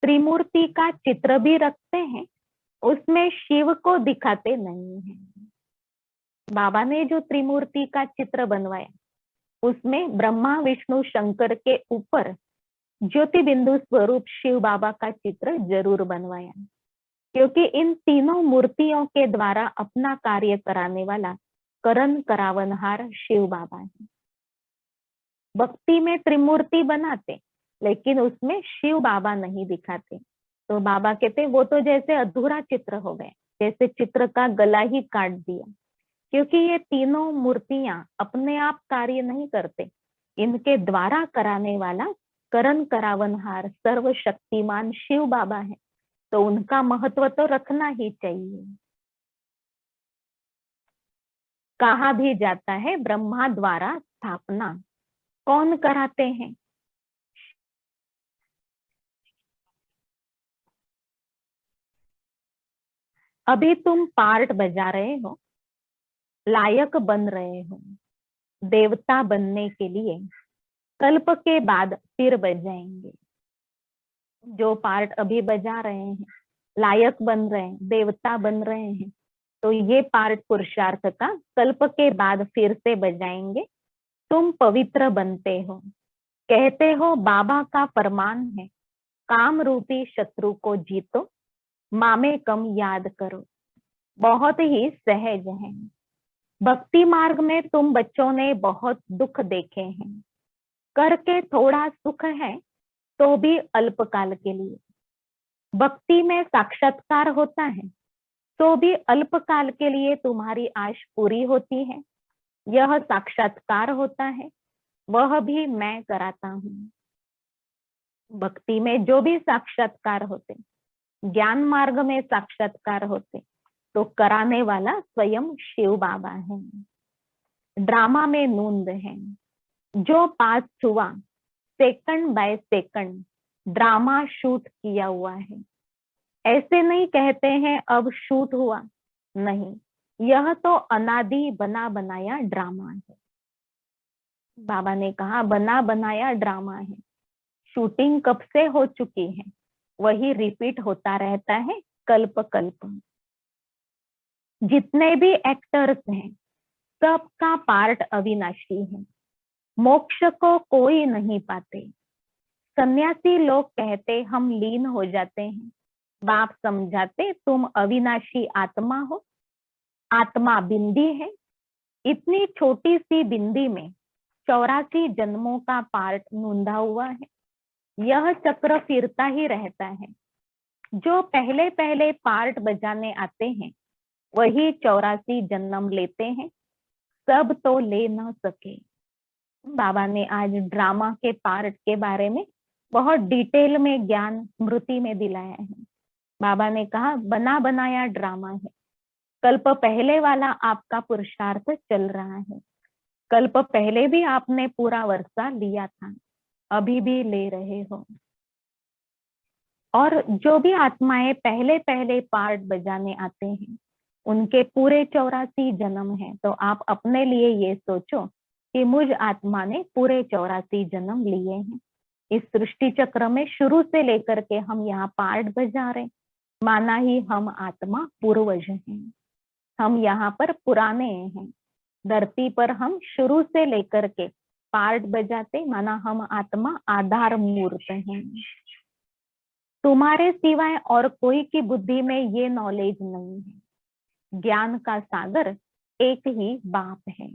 त्रिमूर्ति का चित्र भी रखते हैं, उसमें शिव को दिखाते नहीं है। बाबा ने जो त्रिमूर्ति का चित्र बनवाया उसमें ब्रह्मा विष्णु शंकर के ऊपर ज्योति बिंदु स्वरूप शिव बाबा का चित्र जरूर बनवाया, क्योंकि इन तीनों मूर्तियों के द्वारा अपना कार्य कराने वाला करण करावनहार शिव बाबा है। भक्ति में त्रिमूर्ति बनाते लेकिन उसमें शिव बाबा नहीं दिखाते, तो बाबा कहते वो तो जैसे अधूरा चित्र हो गए, जैसे चित्र का गला ही काट दिया। क्योंकि ये तीनों मूर्तियां अपने आप कार्य नहीं करते, इनके द्वारा कराने वाला करण करावनहार सर्वशक्तिमान शिव बाबा है, तो उनका महत्व तो रखना ही चाहिए। कहा भी जाता है ब्रह्मा द्वारा स्थापना कौन कराते हैं? अभी तुम पार्ट बजा रहे हो, लायक बन रहे हो देवता बनने के लिए, कल्प के बाद फिर बजाएंगे। जो पार्ट अभी बजा रहे हैं, लायक बन रहे हैं, देवता बन रहे हैं, तो ये पार्ट पुरुषार्थ का कल्प के बाद फिर से बजाएंगे। तुम पवित्र बनते हो। कहते हो बाबा का फरमान है, काम रूपी शत्रु को जीतो, मामे कम याद करो। बहुत ही सहज है। भक्ति मार्ग में तुम बच्चों ने बहुत दुख देखे हैं, करके थोड़ा सुख है तो भी अल्पकाल के लिए। भक्ति में साक्षात्कार होता है तो भी अल्पकाल के लिए तुम्हारी आश पूरी होती है। यह साक्षात्कार होता है, वह भी मैं कराता हूँ। भक्ति में जो भी साक्षात्कार होते, ज्ञान मार्ग में साक्षात्कार होते, तो कराने वाला स्वयं शिव बाबा है। ड्रामा में नूंद है, जो पास हुआ second by second drama shoot किया हुआ है। ऐसे नहीं कहते हैं अब शूट हुआ, नहीं, यह तो अनादि बना बनाया ड्रामा है। बाबा ने कहा बना बनाया ड्रामा है, शूटिंग कब से हो चुकी है, वही रिपीट होता रहता है कल्प कल्प। जितने भी एक्टर्स हैं सबका पार्ट अविनाशी है, मोक्ष को कोई नहीं पाते। सन्यासी लोग कहते हम लीन हो जाते हैं, बाप समझाते तुम अविनाशी आत्मा हो। आत्मा बिंदी है, इतनी छोटी सी बिंदी में 84 जन्मों का पार्ट नूंदा हुआ है। यह चक्र फिरता ही रहता है। जो पहले पहले पार्ट बजाने आते हैं वही 84 जन्म लेते हैं, सब तो ले न सके। बाबा ने आज ड्रामा के पार्ट के बारे में बहुत डिटेल में ज्ञान स्मृति में दिलाया है। बाबा ने कहा बना बनाया ड्रामा है, कल्प पहले वाला आपका पुरुषार्थ चल रहा है। कल्प पहले भी आपने पूरा वर्षा लिया था, अभी भी ले रहे हो। और जो भी आत्माएं पहले पहले पार्ट बजाने आते हैं उनके पूरे 84 जन्म हैं, तो आप अपने लिए ये सोचो कि मुझ आत्मा ने पूरे 84 जन्म लिए हैं। इस सृष्टि चक्र में शुरू से लेकर के हम यहाँ पार्ट बजा रहे, माना ही हम आत्मा पूर्वज हैं, हम यहाँ पर पुराने हैं। धरती पर हम शुरू से लेकर के पार्ट बजाते, माना हम आत्मा आधार मूर्त हैं। तुम्हारे सिवाय और कोई की बुद्धि में ये नॉलेज नहीं है। ज्ञान का सागर एक ही बाप है।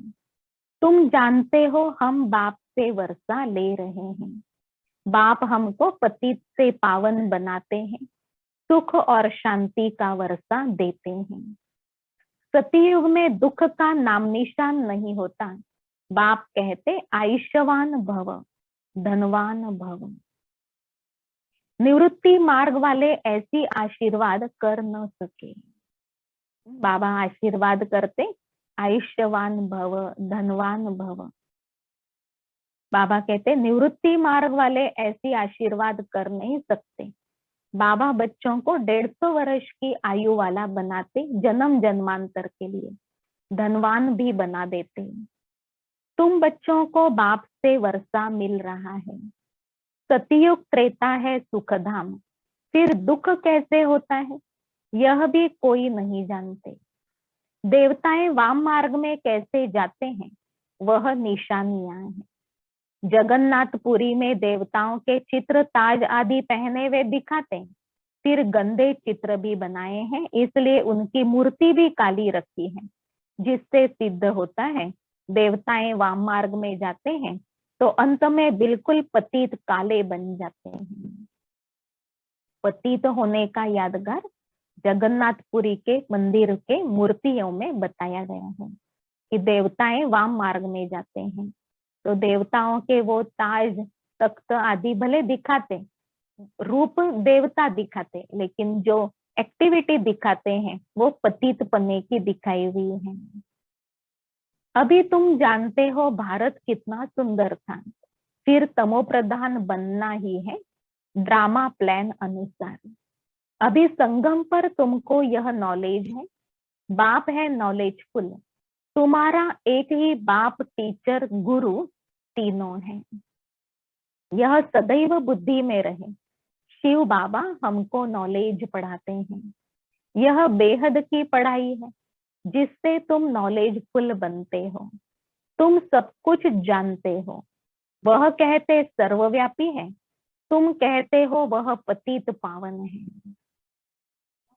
तुम जानते हो हम बाप से वर्षा ले रहे हैं। बाप हमको पतित से पावन बनाते हैं। सुख और शांति का वर्षा देते हैं। सतयुग में दुख का नाम निशान नहीं होता। बाप कहते आयुष्यवान भव, धनवान भव। निवृत्ति मार्ग वाले ऐसी आशीर्वाद कर न सके। बाबा आशीर्वाद करते आयुष्यवान भव, धनवान भव। बाबा कहते निवृत्ति मार्ग वाले ऐसी आशीर्वाद कर नहीं सकते। बाबा बच्चों को 150 वर्ष की आयु वाला बनाते, जन्म जन्मांतर के लिए धनवान भी बना देते। तुम बच्चों को बाप से वर्षा मिल रहा है। सतयुग त्रेता है सुखधाम, फिर दुख कैसे होता है यह भी कोई नहीं जानते। देवताएं वाम मार्ग में कैसे जाते हैं वह निशानियां हैं। जगन्नाथपुरी में देवताओं के चित्र ताज आदि पहने हुए दिखाते हैं, फिर गंदे चित्र भी बनाए हैं, इसलिए उनकी मूर्ति भी काली रखी है, जिससे सिद्ध होता है देवताएं वाम मार्ग में जाते हैं तो अंत में बिल्कुल पतित काले बन जाते हैं। पतित होने का यादगार जगन्नाथपुरी के मंदिर के मूर्तियों में बताया गया है कि देवताएं वाम मार्ग में जाते हैं तो देवताओं के वो ताज तख्त आदि भले दिखाते, रूप देवता दिखाते, लेकिन जो एक्टिविटी दिखाते हैं वो पतित पन्ने की दिखाई हुई है। अभी तुम जानते हो भारत कितना सुंदर था, फिर तमो प्रधान बनना ही है ड्रामा प्लान अनुसार। अभी संगम पर तुमको यह नॉलेज है, बाप है नॉलेजफुल, तुम्हारा एक ही बाप टीचर गुरु तीनों है। यह सदैव बुद्धि में रहे। शिव बाबा हमको नॉलेज पढ़ाते हैं। यह बेहद की पढ़ाई है जिससे तुम नॉलेजफुल बनते हो। तुम सब कुछ जानते हो। वह कहते सर्वव्यापी है, तुम कहते हो वह पतित पावन है।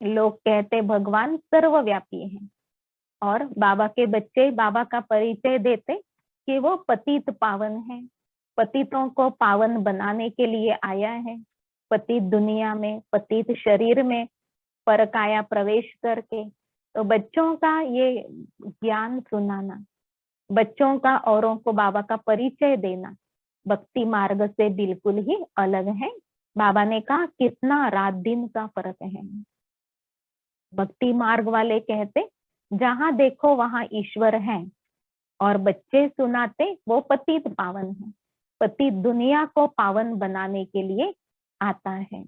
लोग कहते भगवान सर्वव्यापी है और बाबा के बच्चे बाबा का परिचय देते कि वो पतित पावन है, पतितों को पावन बनाने के लिए आया है। पतित दुनिया में, पतित शरीर में परकाया प्रवेश करके, तो बच्चों का ये ज्ञान सुनाना, बच्चों का औरों को बाबा का परिचय देना भक्ति मार्ग से बिल्कुल ही अलग है। बाबा ने कहा कितना रात दिन का फर्क है। भक्ति मार्ग वाले कहते जहां देखो वहां ईश्वर है, और बच्चे सुनाते वो पतित पावन है, पतित दुनिया को पावन बनाने के लिए आता है।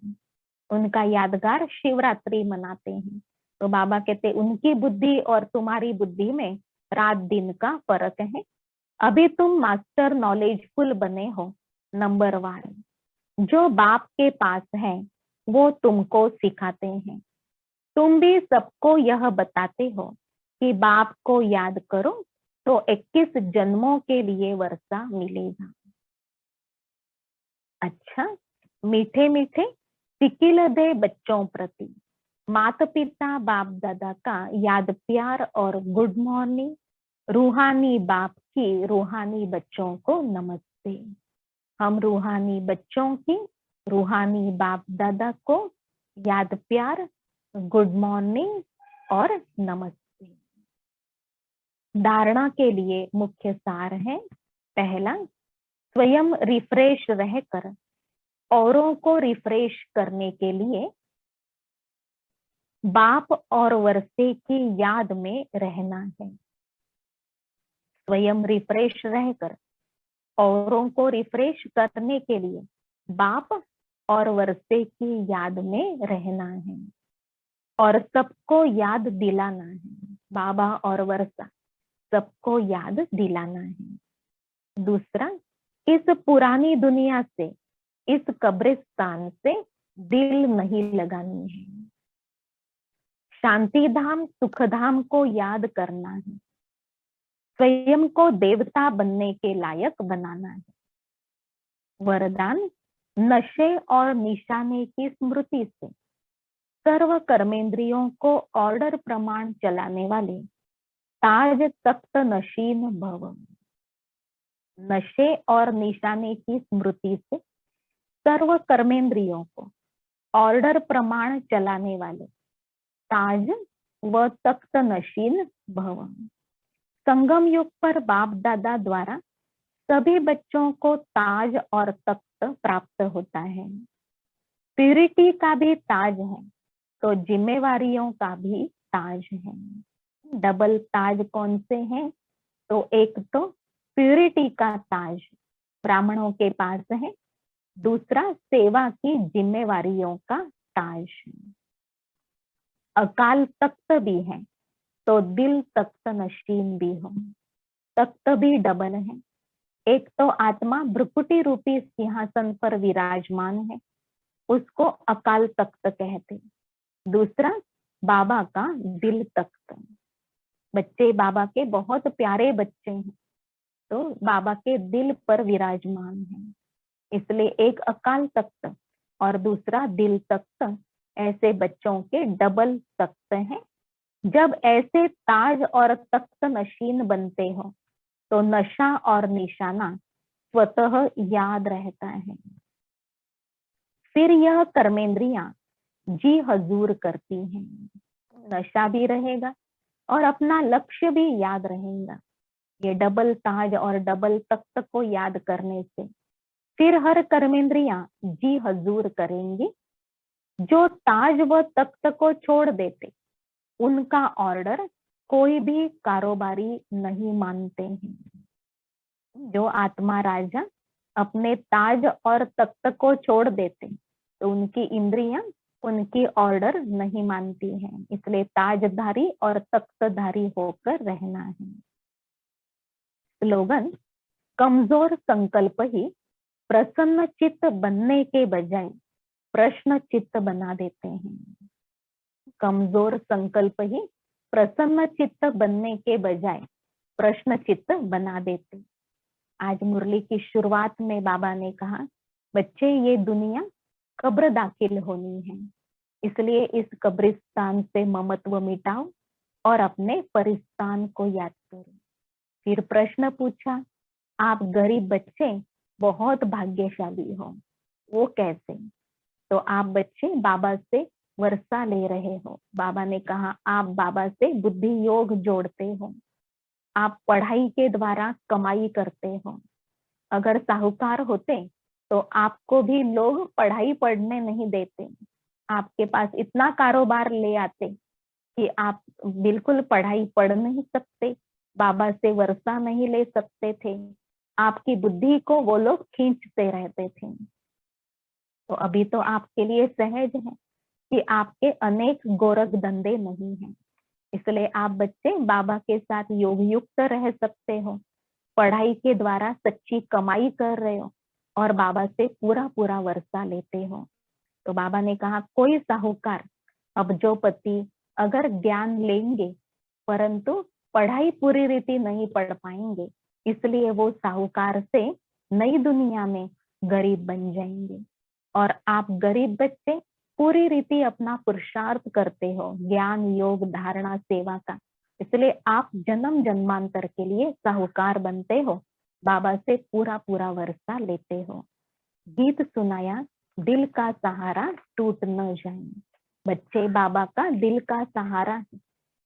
उनका यादगार शिवरात्रि मनाते हैं। तो बाबा कहते उनकी बुद्धि और तुम्हारी बुद्धि में रात दिन का फर्क है। अभी तुम मास्टर नॉलेजफुल बने हो, नंबर 1। जो बाप के पास है वो तुमको सिखाते हैं। तुम भी सबको यह बताते हो कि बाप को याद करो तो 21 जन्मों के लिए वर्षा मिलेगा। अच्छा, मीठे मीठे सिकिल दे बच्चों प्रति माता पिता बाप दादा का याद प्यार और गुड मॉर्निंग। रूहानी बाप की रूहानी बच्चों को नमस्ते। हम रूहानी बच्चों की रूहानी बाप दादा को याद प्यार, गुड मॉर्निंग और नमस्ते। धारणा के लिए मुख्य सार है, पहला, स्वयं रिफ्रेश रहकर औरों को रिफ्रेश करने के लिए बाप और वर्षे की याद में रहना है। स्वयं रिफ्रेश रहकर औरों को रिफ्रेश करने के लिए बाप और वर्षे की याद में रहना है और सबको याद दिलाना है। बाबा और वर्षा सबको याद दिलाना है। दूसरा, इस पुरानी दुनिया से, इस कब्रिस्तान से दिल नहीं लगानी है। शांति धाम सुख धाम को याद करना है। स्वयं को देवता बनने के लायक बनाना है। वरदान, नशे और निशाने की स्मृति से सर्व कर्मेंद्रियों को ऑर्डर प्रमाण चलाने वाले ताज तख्त नशीन भव। नशे और निशाने की स्मृति से सर्व कर्मेंद्रियों को ऑर्डर प्रमाण चलाने वाले, ताज व तख्त नशीन भव। संगम युग पर बाप दादा द्वारा सभी बच्चों को ताज और तख्त प्राप्त होता है। प्यूरिटी का भी ताज है तो जिम्मेवारियों का भी ताज है। डबल ताज कौन से हैं? तो एक तो प्यूरिटी का ताज ब्राह्मणों के पास है, दूसरा सेवा की जिम्मेवारियों का ताज है। अकाल तख्त भी है तो दिल तख्त नशीन भी हो। तख्त भी डबल है, एक तो आत्मा भ्रुकुटी रूपी सिंहासन पर विराजमान है, उसको अकाल तख्त कहते। दूसरा बाबा का दिल तख्त। बच्चे बाबा के बहुत प्यारे बच्चे हैं तो बाबा के दिल पर विराजमान है, इसलिए एक अकाल तख्त और दूसरा दिल तख्त ऐसे बच्चों के डबल तख्त हैं। जब ऐसे ताज और तख्त नशीन बनते हो तो नशा और निशाना स्वतः याद रहता है। फिर यह कर्मेंद्रियां जी हजूर करती हैं, नशा भी रहेगा और अपना लक्ष्य भी याद रहेगा। ये डबल ताज और डबल तख्त को याद करने से फिर हर कर्मेंद्रियां जी हजूर करेंगी। जो ताज व तख्त को छोड़ देते उनका ऑर्डर कोई भी कारोबारी नहीं मानते हैं। जो आत्मा राजा अपने ताज और तख्त को छोड़ देते तो उनकी इंद्रियां उनकी ऑर्डर नहीं मानती हैं, इसलिए ताजधारी और तख्तधारी होकर रहना है। स्लोगन, कमजोर संकल्प ही प्रसन्न चित्त बनने के बजाय प्रश्न चित्त बना देते हैं। कमजोर संकल्प ही प्रसन्न चित्त बनने के बजाय प्रश्न चित्त बना देते। आज मुरली की शुरुआत में बाबा ने कहा, बच्चे ये दुनिया कब्र दाखिल होनी है, इसलिए इस कब्रिस्तान से ममत्व मिटाओ और अपने परिस्तान को याद करो। फिर प्रश्न पूछा, आप गरीब बच्चे बहुत भाग्यशाली हो, वो कैसे? तो आप बच्चे बाबा से वर्षा ले रहे हो। बाबा ने कहा आप बाबा से बुद्धि योग जोड़ते हो, आप पढ़ाई के द्वारा कमाई करते हो। अगर साहूकार होते तो आपको भी लोग पढ़ाई पढ़ने नहीं देते, आपके पास इतना कारोबार ले आते कि आप बिल्कुल पढ़ाई पढ़ नहीं सकते, बाबा से वर्षा नहीं ले सकते थे, आपकी बुद्धि को वो लोग खींचते रहते थे। तो अभी तो आपके लिए सहज है कि आपके अनेक गोरख धंधे नहीं हैं, इसलिए आप बच्चे बाबा के साथ योग युक्त रह सकते हो, पढ़ाई के द्वारा सच्ची कमाई कर रहे हो और बाबा से पूरा पूरा वर्षा लेते हो। तो बाबा ने कहा कोई साहूकार अब जो पति अगर ज्ञान लेंगे परंतु पढ़ाई पूरी रीति नहीं पढ़ पाएंगे, इसलिए वो साहूकार से नई दुनिया में गरीब बन जाएंगे। और आप गरीब बच्चे पूरी रीति अपना पुरुषार्थ करते हो ज्ञान योग धारणा सेवा का, इसलिए आप जन्म जन्मांतर के लिए साहूकार बनते हो, बाबा से पूरा पूरा वर्षा लेते हो। गीत सुनाया दिल का सहारा टूट न जाए। बच्चे बाबा का दिल का सहारा है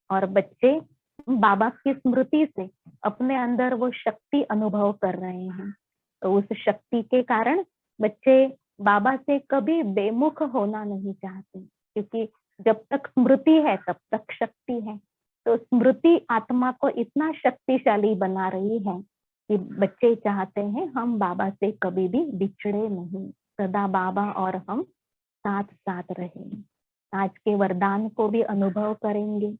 और बच्चे बाबा की स्मृति से अपने अंदर वो शक्ति अनुभव कर रहे हैं, तो उस शक्ति के कारण बच्चे बाबा से कभी बेमुख होना नहीं चाहते, क्योंकि जब तक स्मृति है तब तक शक्ति है। तो स्मृति आत्मा को इतना शक्तिशाली बना रही है कि बच्चे चाहते हैं हम बाबा से कभी भी बिछड़े नहीं, सदा बाबा और हम साथ साथ रहें। आज के वरदान को भी अनुभव करेंगे।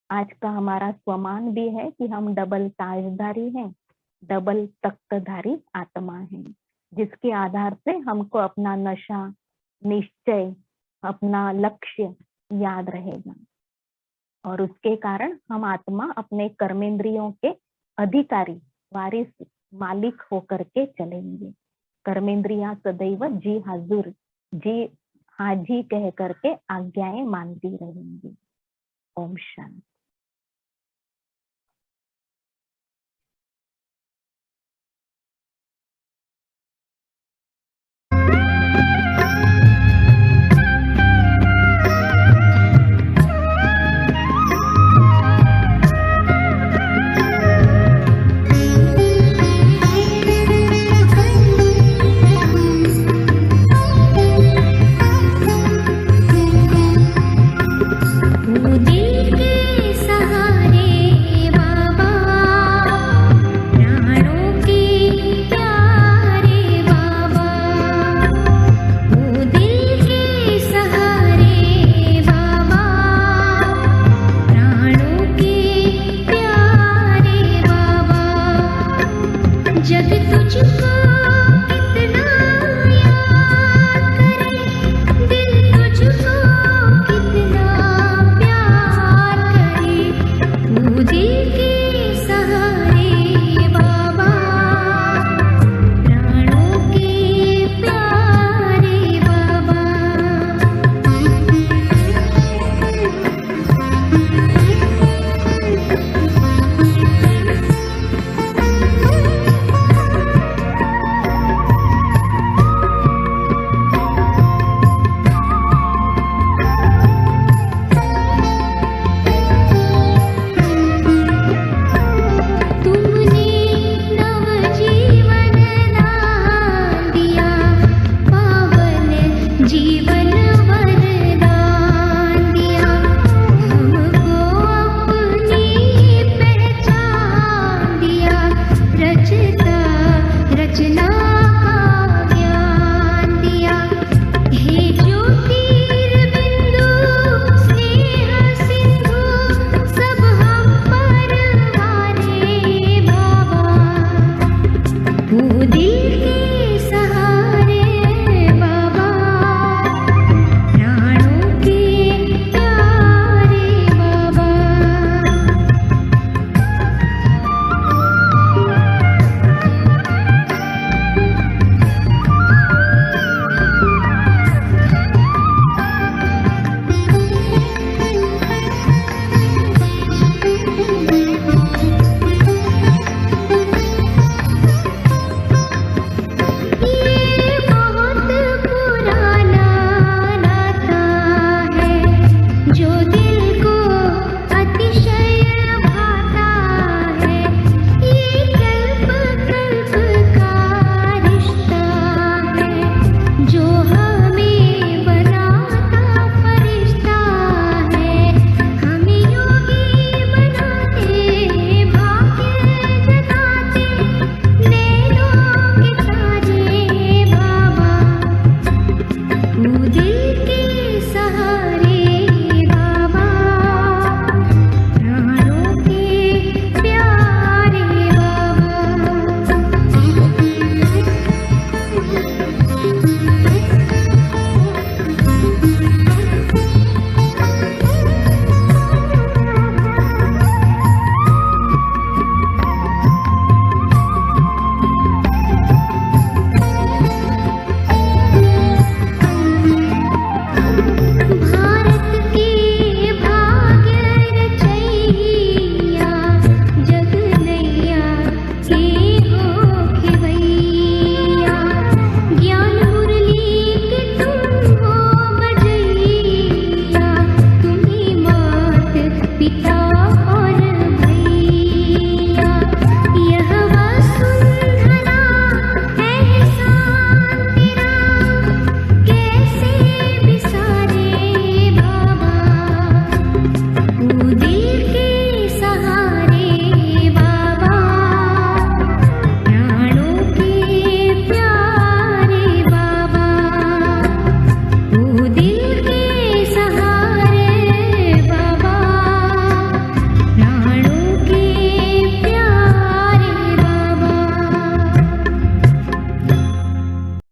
आज का हमारा स्वमान भी है कि हम डबल ताजधारी हैं, डबल तख्तधारी आत्मा है, जिसके आधार से हमको अपना नशा निश्चय अपना लक्ष्य याद रहेगा और उसके कारण हम आत्मा अपने कर्मेंद्रियों के अधिकारी वारिस मालिक होकर के चलेंगे। कर्मेंद्रियां सदैव जी हाजुर जी हाँ जी कह करके आज्ञाएं मानती रहेंगी। ओम शांति। ओ